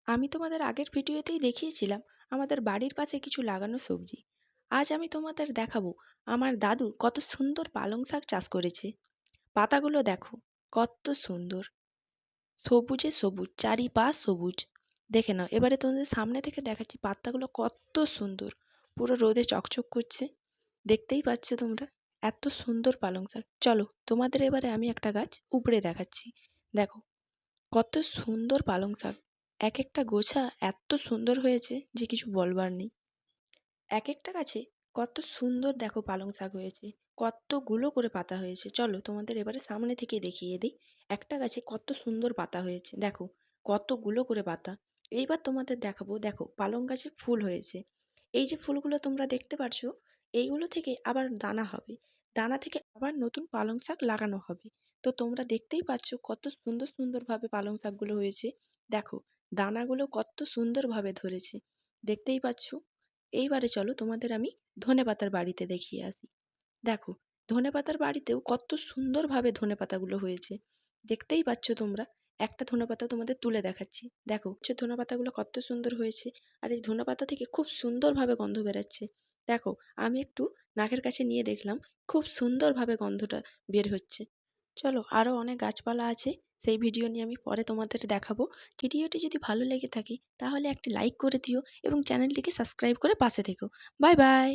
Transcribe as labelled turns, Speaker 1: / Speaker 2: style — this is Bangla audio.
Speaker 1: আমি তোমাদের আগের ভিডিওতেই দেখিয়েছিলাম আমাদের বাড়ির পাশে কিছু লাগানো সবজি। আজ আমি তোমাদের দেখাবো আমার দাদু কত সুন্দর পালং শাক চাষ করেছে। পাতাগুলো দেখো, কত সুন্দর, সবুজে সবুজ, চারিপাশ সবুজ। দেখে নাও, এবারে তোমাদের সামনে থেকে দেখাচ্ছি পাতাগুলো কত সুন্দর, পুরো রোদে চকচক করছে। দেখতেই পাচ্ছ তোমরা, এত সুন্দর পালং শাক। চলো তোমাদের এবারে আমি একটা গাছ উপড়ে দেখাচ্ছি। দেখো কত সুন্দর পালং শাক, এক একটা গোছা এত সুন্দর হয়েছে যে কিছু বলবার নেই। এক একটা গাছে কত সুন্দর দেখো পালং শাক হয়েছে, কতগুলো করে পাতা হয়েছে। চলো তোমাদের এবারে সামনে থেকে দেখিয়ে দিই একটা গাছে কত সুন্দর পাতা হয়েছে। দেখো কতগুলো করে পাতা। এইবার তোমাদের দেখাবো, দেখো পালং গাছে ফুল হয়েছে। এই যে ফুলগুলো তোমরা দেখতে পারছো, এইগুলো থেকে আবার দানা হবে, দানা থেকে আবার নতুন পালং শাক লাগানো হবে। তো তোমরা দেখতেই পাচ্ছ কত সুন্দর সুন্দরভাবে পালং শাকগুলো হয়েছে। দেখো দানাগুলো কত সুন্দরভাবে ধরেছে, দেখতেই পাচ্ছ। এইবারে চলো তোমাদের আমি ধনেপাতার বাড়িতে দেখিয়ে আসি। দেখো ধনেপাতার বাড়িতেও কত সুন্দরভাবে ধনেপাতাগুলো হয়েছে, দেখতেই পাচ্ছ তোমরা। একটা ধনেপাতা তোমাদের তুলে দেখাচ্ছি। দেখো হচ্ছে ধনেপাতাগুলো কত সুন্দর হয়েছে, আর এই ধনেপাতা থেকে খুব সুন্দরভাবে গন্ধ বেরাচ্ছে। দেখো আমি একটু নাকের কাছে নিয়ে দেখলাম, খুব সুন্দরভাবে গন্ধটা বের হচ্ছে। চলো আরও অনেক গাছপালা আছে, সেই ভিডিও নিয়ে আমি পরে তোমাদের দেখাবো। ভিডিওটি যদি ভালো লেগে থাকে তাহলে একটি লাইক করে দিও এবং চ্যানেলটিকে সাবস্ক্রাইব করে পাশে থেকো। Bye bye.